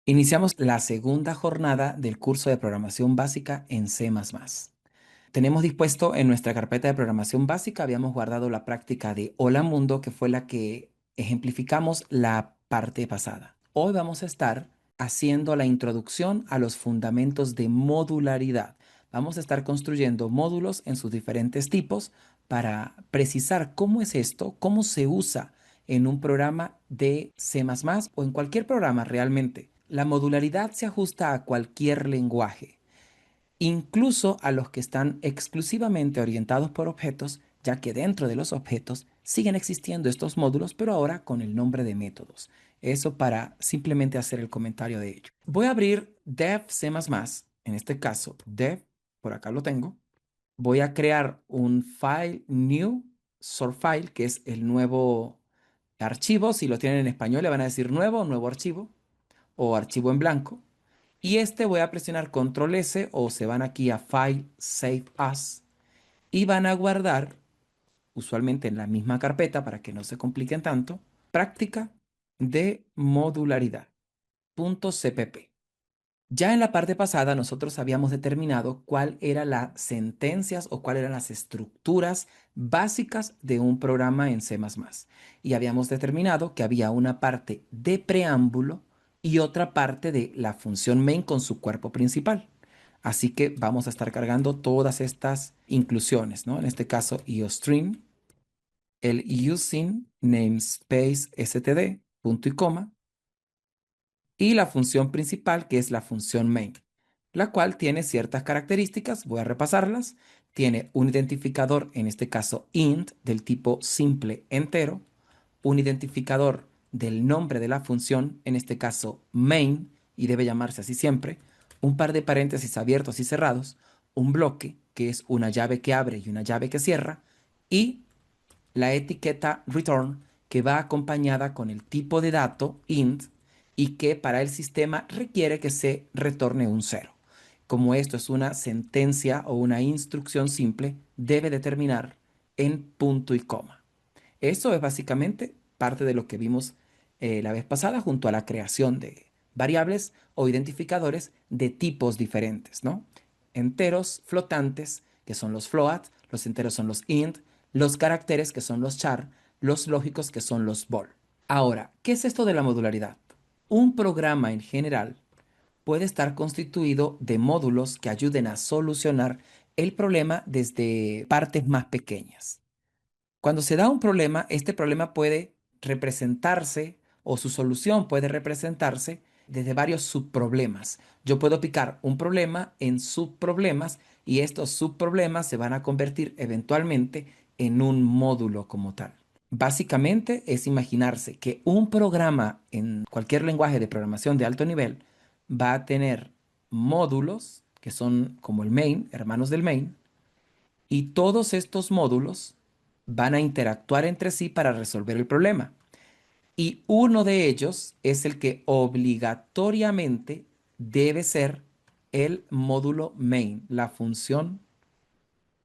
Iniciamos la segunda jornada del curso de programación básica en C++. Tenemos dispuesto en nuestra carpeta de programación básica, habíamos guardado la práctica de Hola Mundo, que fue la que ejemplificamos la parte pasada. Hoy vamos a estar haciendo la introducción a los fundamentos de modularidad. Vamos a estar construyendo módulos en sus diferentes tipos para precisar cómo es esto, cómo se usa en un programa de C++ o en cualquier programa realmente. La modularidad se ajusta a cualquier lenguaje, incluso a los que están exclusivamente orientados por objetos, ya que dentro de los objetos siguen existiendo estos módulos, pero ahora con el nombre de métodos. Eso para simplemente hacer el comentario de ello. Voy a abrir dev C++, en este caso dev, por acá lo tengo. Voy a crear un file new, source file, que es el nuevo archivo. Si lo tienen en español le van a decir nuevo, nuevo archivo o archivo en blanco. Y este voy a presionar control S o se van aquí a File, Save As y van a guardar, usualmente en la misma carpeta para que no se compliquen tanto, práctica de modularidad, .cpp. Ya en la parte pasada nosotros habíamos determinado cuál eran las sentencias o cuáles eran las estructuras básicas de un programa en C++. Y habíamos determinado que había una parte de preámbulo y otra parte de la función main con su cuerpo principal. Así que vamos a estar cargando todas estas inclusiones, ¿no? En este caso, IOStream, el using namespace std, punto y coma, y la función principal, que es la función main, la cual tiene ciertas características, voy a repasarlas. Tiene un identificador, en este caso int, del tipo simple entero, un identificador del nombre de la función, en este caso main, y debe llamarse así siempre, un par de paréntesis abiertos y cerrados, un bloque, que es una llave que abre y una llave que cierra, y la etiqueta return, que va acompañada con el tipo de dato int y que para el sistema requiere que se retorne un cero. Como esto es una sentencia o una instrucción simple, debe determinar en punto y coma. Eso es básicamente parte de lo que vimos la vez pasada junto a la creación de variables o identificadores de tipos diferentes, ¿no? Enteros flotantes, que son los float, los enteros son los int, los caracteres, que son los char, los lógicos, que son los bol. Ahora, ¿qué es esto de la modularidad? Un programa en general puede estar constituido de módulos que ayuden a solucionar el problema desde partes más pequeñas. Cuando se da un problema, este problema puede representarse o su solución puede representarse desde varios subproblemas. Yo puedo picar un problema en subproblemas y estos subproblemas se van a convertir eventualmente en un módulo como tal. Básicamente es imaginarse que un programa en cualquier lenguaje de programación de alto nivel va a tener módulos que son como el main, hermanos del main, y todos estos módulos van a interactuar entre sí para resolver el problema. Y uno de ellos es el que obligatoriamente debe ser el módulo main, la función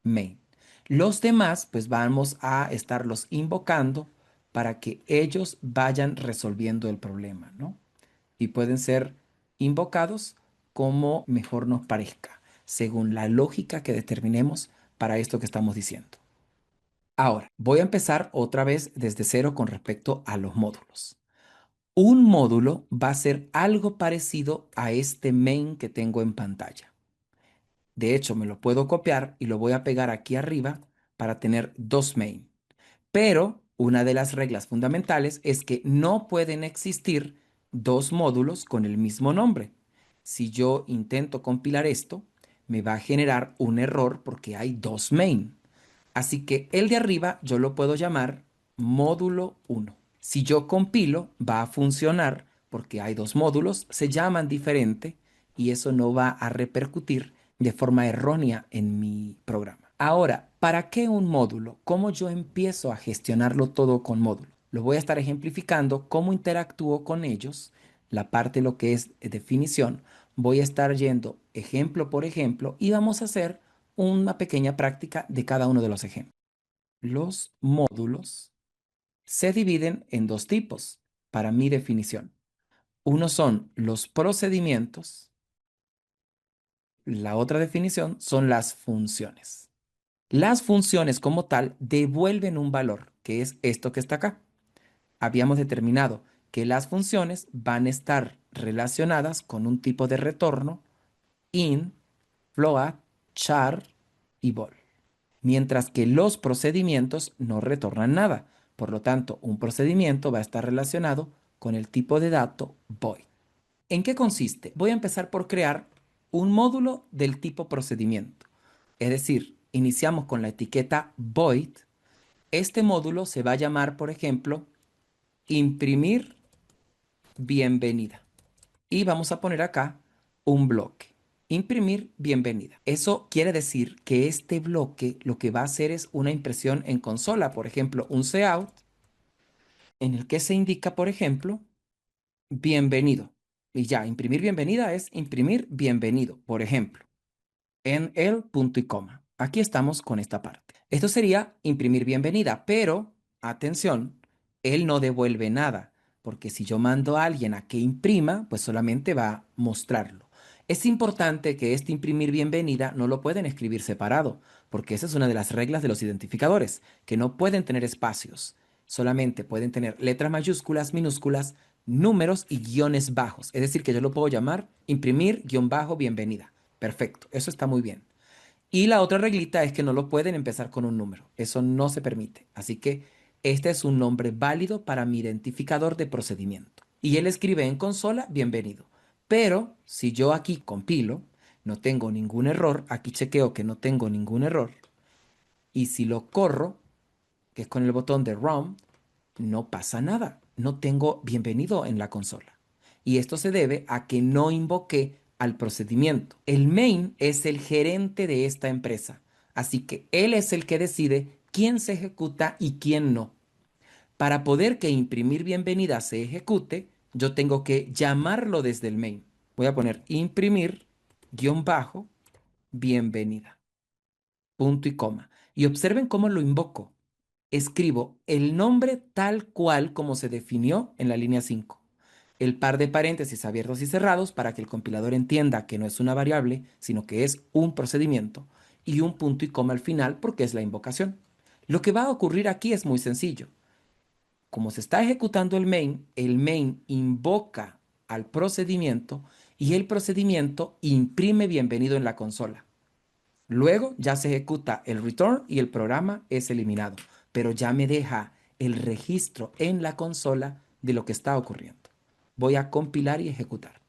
main. Los demás, pues vamos a estarlos invocando para que ellos vayan resolviendo el problema, ¿no? Y pueden ser invocados como mejor nos parezca, según la lógica que determinemos para esto que estamos diciendo. Ahora, voy a empezar otra vez desde cero con respecto a los módulos. Un módulo va a ser algo parecido a este main que tengo en pantalla. De hecho, me lo puedo copiar y lo voy a pegar aquí arriba para tener dos main. Pero una de las reglas fundamentales es que no pueden existir dos módulos con el mismo nombre. Si yo intento compilar esto, me va a generar un error porque hay dos main. Así que el de arriba yo lo puedo llamar módulo 1. Si yo compilo, va a funcionar porque hay dos módulos, se llaman diferente y eso no va a repercutir de forma errónea en mi programa. Ahora, ¿para qué un módulo? ¿Cómo yo empiezo a gestionarlo todo con módulos? Lo voy a estar ejemplificando cómo interactúo con ellos, la parte lo que es definición. Voy a estar yendo ejemplo por ejemplo y vamos a hacer una pequeña práctica de cada uno de los ejemplos. Los módulos se dividen en dos tipos para mi definición. Uno son los procedimientos, la otra definición son las funciones. Las funciones como tal devuelven un valor, que es esto que está acá. Habíamos determinado que las funciones van a estar relacionadas con un tipo de retorno in, float, char y vol. Mientras que los procedimientos no retornan nada. Por lo tanto, un procedimiento va a estar relacionado con el tipo de dato void. ¿En qué consiste? Voy a empezar por crear un módulo del tipo procedimiento. Es decir, iniciamos con la etiqueta void. Este módulo se va a llamar, por ejemplo, imprimir bienvenida. Y vamos a poner acá un bloque. Imprimir bienvenida. Eso quiere decir que este bloque lo que va a hacer es una impresión en consola. Por ejemplo, un cout en el que se indica, por ejemplo, bienvenido. Y ya, imprimir bienvenida es imprimir bienvenido, por ejemplo, en el punto y coma. Aquí estamos con esta parte. Esto sería imprimir bienvenida, pero atención, él no devuelve nada, porque si yo mando a alguien a que imprima, pues solamente va a mostrarlo. Es importante que este imprimir bienvenida no lo pueden escribir separado, porque esa es una de las reglas de los identificadores, que no pueden tener espacios, solamente pueden tener letras mayúsculas, minúsculas, números y guiones bajos. Es decir, que yo lo puedo llamar imprimir guión bajo bienvenida. Perfecto, eso está muy bien. Y la otra reglita es que no lo pueden empezar con un número. Eso no se permite. Así que este es un nombre válido para mi identificador de procedimiento. Y él escribe en consola, bienvenido. Pero si yo aquí compilo, no tengo ningún error, aquí chequeo que no tengo ningún error, y si lo corro, que es con el botón de Run, no pasa nada. No tengo bienvenido en la consola. Y esto se debe a que no invoqué al procedimiento. El main es el gerente de esta empresa. Así que él es el que decide quién se ejecuta y quién no. Para poder que imprimir bienvenida se ejecute, yo tengo que llamarlo desde el main. Voy a poner imprimir guión bajo bienvenida. Punto y coma. Y observen cómo lo invoco. Escribo el nombre tal cual como se definió en la línea 5. El par de paréntesis abiertos y cerrados para que el compilador entienda que no es una variable, sino que es un procedimiento. Y un punto y coma al final porque es la invocación. Lo que va a ocurrir aquí es muy sencillo. Como se está ejecutando el main invoca al procedimiento y el procedimiento imprime bienvenido en la consola. Luego ya se ejecuta el return y el programa es eliminado, pero ya me deja el registro en la consola de lo que está ocurriendo. Voy a compilar y ejecutar.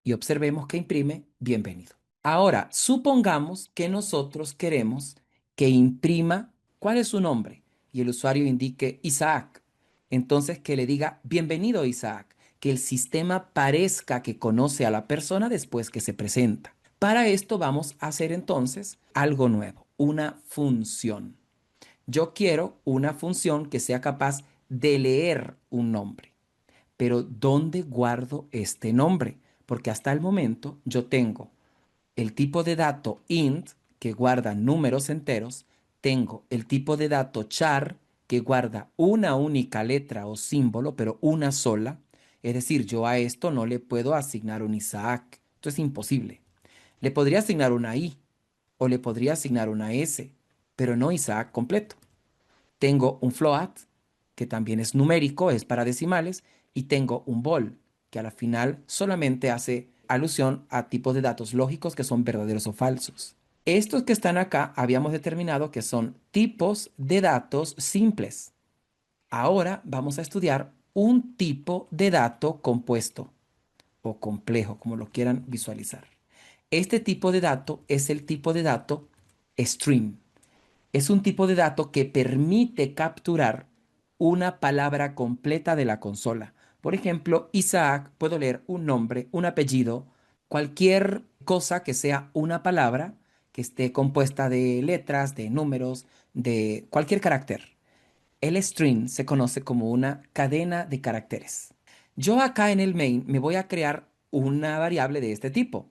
Y observemos que imprime bienvenido. Ahora, supongamos que nosotros queremos que imprima cuál es su nombre y el usuario indique Isaac. Entonces que le diga bienvenido Isaac, que el sistema parezca que conoce a la persona después que se presenta. Para esto vamos a hacer entonces algo nuevo, una función. Yo quiero una función que sea capaz de leer un nombre. Pero ¿dónde guardo este nombre? Porque hasta el momento yo tengo el tipo de dato int que guarda números enteros, tengo el tipo de dato char que guarda una única letra o símbolo, pero una sola. Es decir, yo a esto no le puedo asignar un Isaac. Esto es imposible. Le podría asignar una I o le podría asignar una S, pero no Isaac completo. Tengo un float, que también es numérico, es para decimales, y tengo un bol, que a la final solamente hace alusión a tipos de datos lógicos que son verdaderos o falsos. Estos que están acá habíamos determinado que son tipos de datos simples. Ahora vamos a estudiar un tipo de dato compuesto o complejo, como lo quieran visualizar. Este tipo de dato es el tipo de dato string. Es un tipo de dato que permite capturar una palabra completa de la consola. Por ejemplo, Isaac, puedo leer un nombre, un apellido, cualquier cosa que sea una palabra que esté compuesta de letras, de números, de cualquier carácter. El string se conoce como una cadena de caracteres. Yo acá en el main me voy a crear una variable de este tipo.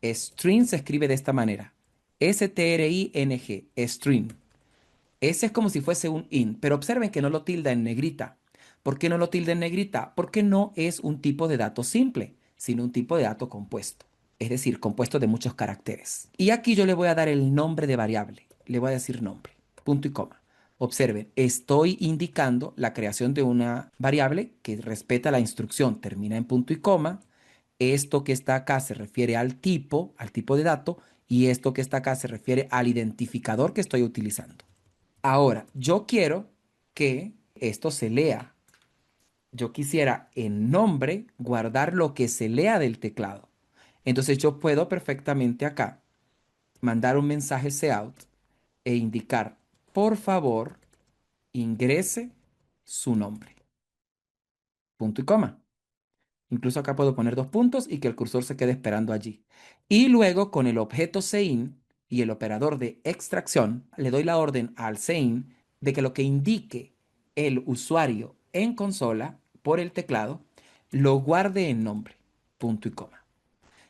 String se escribe de esta manera. string, string. Ese es como si fuese un int, pero observen que no lo tilda en negrita, ¿Por qué no lo tilde en negrita? Porque no es un tipo de dato simple, sino un tipo de dato compuesto. Es decir, compuesto de muchos caracteres. Y aquí yo le voy a dar el nombre de variable. Le voy a decir nombre, punto y coma. Observen, estoy indicando la creación de una variable que respeta la instrucción, termina en punto y coma. Esto que está acá se refiere al tipo de dato, y esto que está acá se refiere al identificador que estoy utilizando. Ahora, yo quiero que esto se lea. Yo quisiera en nombre guardar lo que se lea del teclado. Entonces yo puedo perfectamente acá mandar un mensaje cout e indicar, por favor, ingrese su nombre. Punto y coma. Incluso acá puedo poner dos puntos y que el cursor se quede esperando allí. Y luego con el objeto sein y el operador de extracción, le doy la orden al sein de que lo que indique el usuario en consola por el teclado lo guarde en nombre. Punto y coma.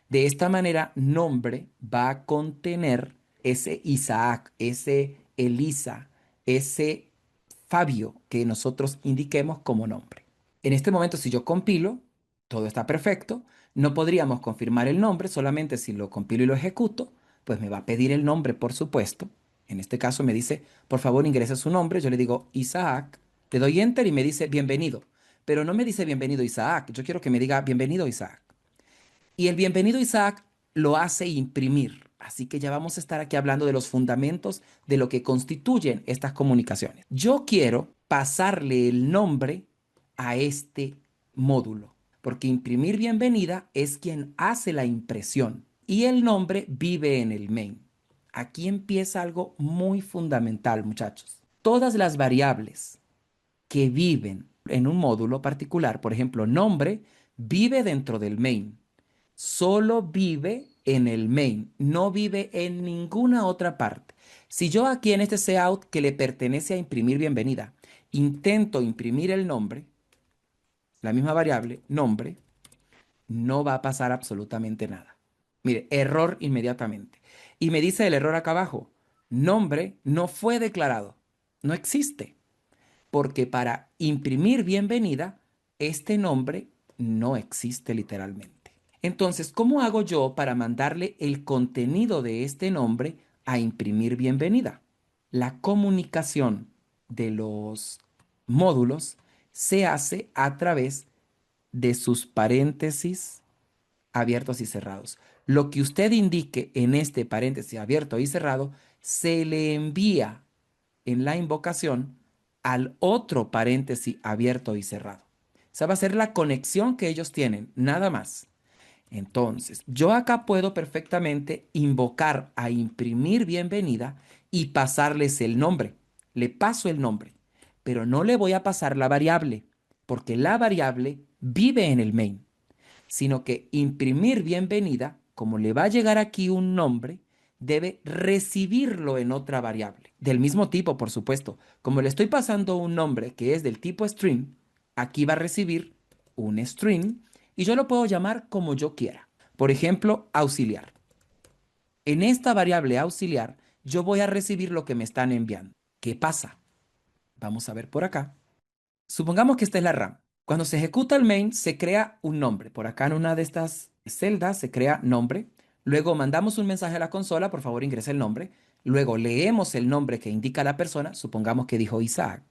De esta manera, nombre va a contener ese Isaac, ese Elisa, ese Fabio que nosotros indiquemos como nombre. En este momento, si yo compilo, todo está perfecto. No podríamos confirmar el nombre, solamente si lo compilo y lo ejecuto, pues me va a pedir el nombre, por supuesto. En este caso me dice, por favor, ingrese su nombre. Yo le digo Isaac, le doy enter y me dice bienvenido. Pero no me dice bienvenido Isaac, yo quiero que me diga bienvenido Isaac. Y el bienvenido Isaac lo hace imprimir. Así que ya vamos a estar aquí hablando de los fundamentos de lo que constituyen estas comunicaciones. Yo quiero pasarle el nombre a este módulo, porque imprimir bienvenida es quien hace la impresión y el nombre vive en el main. Aquí empieza algo muy fundamental, muchachos. Todas las variables que viven en un módulo particular, por ejemplo, nombre, vive dentro del main. Solo vive en el main, no vive en ninguna otra parte. Si yo aquí en este cout que le pertenece a imprimir bienvenida, intento imprimir el nombre, la misma variable, nombre, no va a pasar absolutamente nada. Mire, error inmediatamente. Y me dice el error acá abajo, nombre no fue declarado, no existe, porque para imprimir bienvenida, este nombre no existe literalmente. Entonces, ¿cómo hago yo para mandarle el contenido de este nombre a imprimir bienvenida? La comunicación de los módulos se hace a través de sus paréntesis abiertos y cerrados. Lo que usted indique en este paréntesis abierto y cerrado se le envía en la invocación al otro paréntesis abierto y cerrado. Esa va a ser la conexión que ellos tienen, nada más. Entonces, yo acá puedo perfectamente invocar a imprimir bienvenida y pasarles el nombre. Le paso el nombre, pero no le voy a pasar la variable, porque la variable vive en el main, sino que imprimir bienvenida, como le va a llegar aquí un nombre, debe recibirlo en otra variable. Del mismo tipo, por supuesto. Como le estoy pasando un nombre que es del tipo string, aquí va a recibir un string y yo lo puedo llamar como yo quiera. Por ejemplo, auxiliar. En esta variable auxiliar, yo voy a recibir lo que me están enviando. ¿Qué pasa? Vamos a ver por acá. Supongamos que esta es la RAM. Cuando se ejecuta el main, se crea un nombre. Por acá en una de estas celdas se crea nombre. Luego mandamos un mensaje a la consola, por favor ingrese el nombre. Luego leemos el nombre que indica la persona, supongamos que dijo Isaac.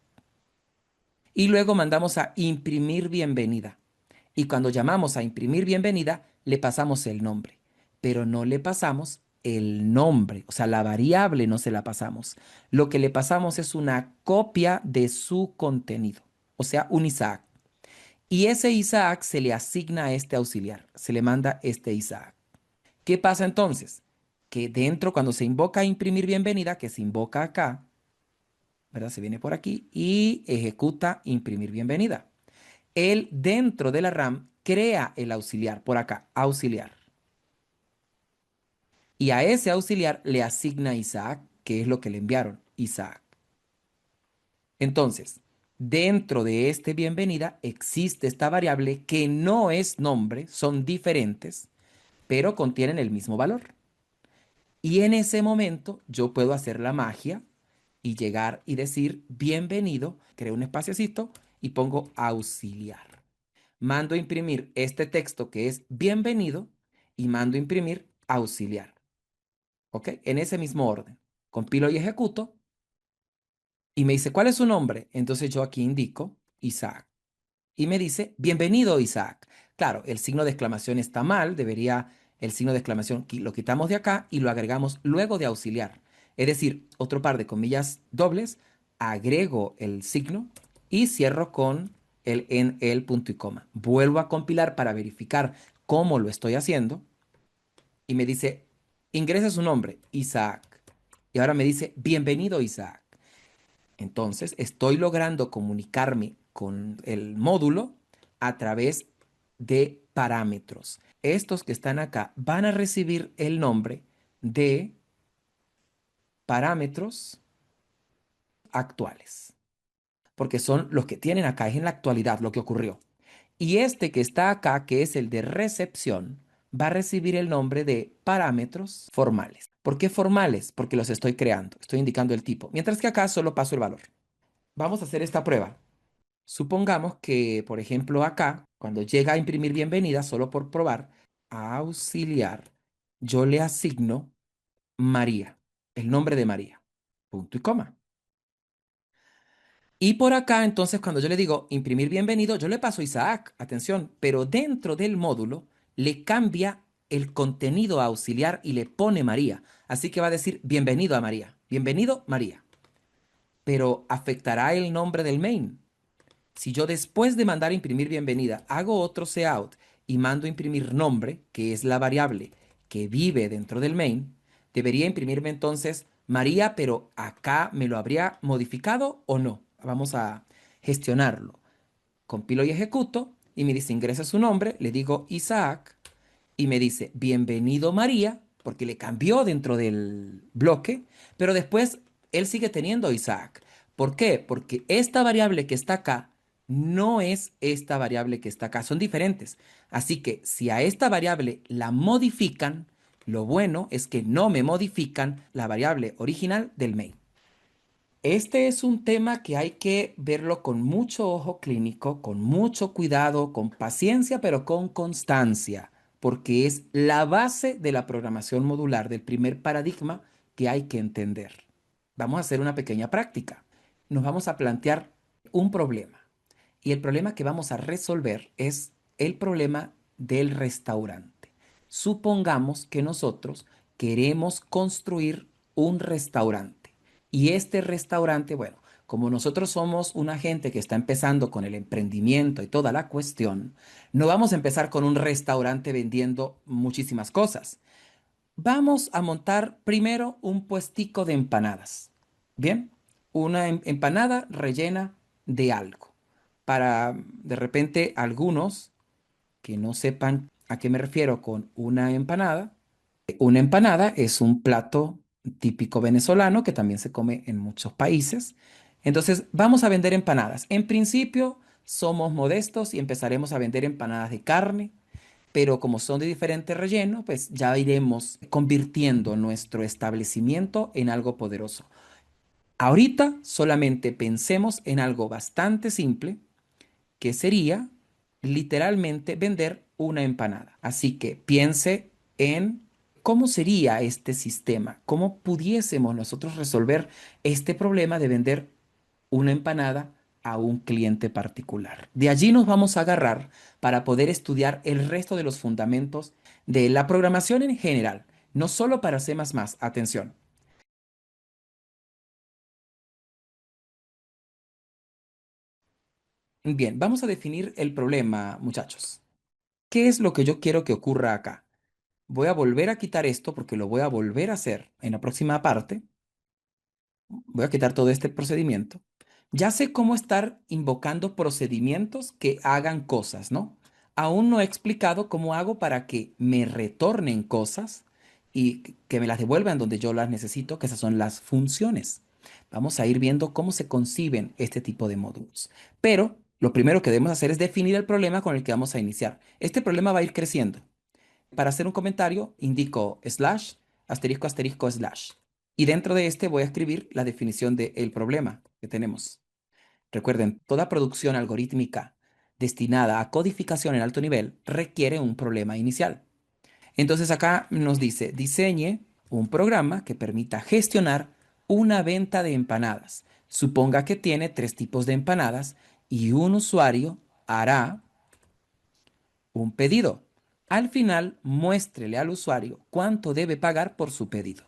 Y luego mandamos a imprimir bienvenida. Y cuando llamamos a imprimir bienvenida, le pasamos el nombre. Pero no le pasamos el nombre, o sea, la variable no se la pasamos. Lo que le pasamos es una copia de su contenido, o sea, un Isaac. Y ese Isaac se le asigna a este auxiliar, se le manda este Isaac. ¿Qué pasa entonces? Que dentro, cuando se invoca a imprimir bienvenida, que se invoca acá, ¿verdad? Se viene por aquí y ejecuta imprimir bienvenida. Él dentro de la RAM crea el auxiliar, por acá, auxiliar. Y a ese auxiliar le asigna Isaac, que es lo que le enviaron, Isaac. Entonces, dentro de este bienvenida existe esta variable que no es nombre, son diferentes, pero contienen el mismo valor. Y en ese momento yo puedo hacer la magia y llegar y decir bienvenido, creo un espaciocito y pongo auxiliar. Mando a imprimir este texto que es bienvenido y mando a imprimir auxiliar. ¿Ok? En ese mismo orden. Compilo y ejecuto y me dice, ¿cuál es su nombre? Entonces yo aquí indico Isaac. Y me dice, bienvenido Isaac. Claro, el signo de exclamación está mal, debería el signo de exclamación lo quitamos de acá y lo agregamos luego de auxiliar. Es decir, otro par de comillas dobles, agrego el signo y cierro con el en el punto y coma. Vuelvo a compilar para verificar cómo lo estoy haciendo y me dice, ingresa su nombre, Isaac. Y ahora me dice, bienvenido Isaac. Entonces, estoy logrando comunicarme con el módulo a través de parámetros. Estos que están acá van a recibir el nombre de parámetros actuales, porque son los que tienen acá, es en la actualidad lo que ocurrió. Y este que está acá, que es el de recepción, va a recibir el nombre de parámetros formales. ¿Por qué formales? Porque los estoy creando, estoy indicando el tipo, mientras que acá solo paso el valor. Vamos a hacer esta prueba. Supongamos que, por ejemplo, acá, cuando llega a imprimir bienvenida, solo por probar, a auxiliar, yo le asigno María, el nombre de María, punto y coma. Y por acá, entonces, cuando yo le digo imprimir bienvenido, yo le paso Isaac, atención, pero dentro del módulo le cambia el contenido a auxiliar y le pone María. Así que va a decir bienvenido a María, bienvenido María. Pero afectará el nombre del main. Si yo después de mandar a imprimir bienvenida hago otro cout y mando a imprimir nombre, que es la variable que vive dentro del main, debería imprimirme entonces María, pero acá me lo habría modificado o no. Vamos a gestionarlo. Compilo y ejecuto y me dice ingresa su nombre, le digo Isaac y me dice bienvenido María, porque le cambió dentro del bloque, pero después él sigue teniendo Isaac. ¿Por qué? Porque esta variable que está acá no es esta variable que está acá, son diferentes. Así que si a esta variable la modifican, lo bueno es que no me modifican la variable original del main. Este es un tema que hay que verlo con mucho ojo clínico, con mucho cuidado, con paciencia, pero con constancia, porque es la base de la programación modular, del primer paradigma que hay que entender. Vamos a hacer una pequeña práctica. Nos vamos a plantear un problema y el problema que vamos a resolver es el problema del restaurante. Supongamos que nosotros queremos construir un restaurante. Y este restaurante, bueno, como nosotros somos una gente que está empezando con el emprendimiento y toda la cuestión, no vamos a empezar con un restaurante vendiendo muchísimas cosas. Vamos a montar primero un puestico de empanadas. Bien, una empanada rellena de algo. Para de repente algunos que no sepan a qué me refiero con una empanada es un plato típico venezolano que también se come en muchos países. Entonces, vamos a vender empanadas. En principio, somos modestos y empezaremos a vender empanadas de carne, pero como son de diferente relleno, pues ya iremos convirtiendo nuestro establecimiento en algo poderoso. Ahorita solamente pensemos en algo bastante simple, que sería literalmente vender una empanada. Así que piense en cómo sería este sistema, cómo pudiésemos nosotros resolver este problema de vender una empanada a un cliente particular. De allí nos vamos a agarrar para poder estudiar el resto de los fundamentos de la programación en general, no solo para C++, atención. Bien, vamos a definir el problema, muchachos. ¿Qué es lo que yo quiero que ocurra acá? Voy a volver a quitar esto porque lo voy a volver a hacer en la próxima parte. Voy a quitar todo este procedimiento. Ya sé cómo estar invocando procedimientos que hagan cosas, ¿no? Aún no he explicado cómo hago para que me retornen cosas y que me las devuelvan donde yo las necesito, que esas son las funciones. Vamos a ir viendo cómo se conciben este tipo de módulos. Pero lo primero que debemos hacer es definir el problema con el que vamos a iniciar. Este problema va a ir creciendo. Para hacer un comentario, indico slash, asterisco, asterisco, slash. Y dentro de este voy a escribir la definición del problema que tenemos. Recuerden, toda producción algorítmica destinada a codificación en alto nivel requiere un problema inicial. Entonces acá nos dice, diseñe un programa que permita gestionar una venta de empanadas. Suponga que tiene tres tipos de empanadas y un usuario hará un pedido. Al final, muéstrele al usuario cuánto debe pagar por su pedido.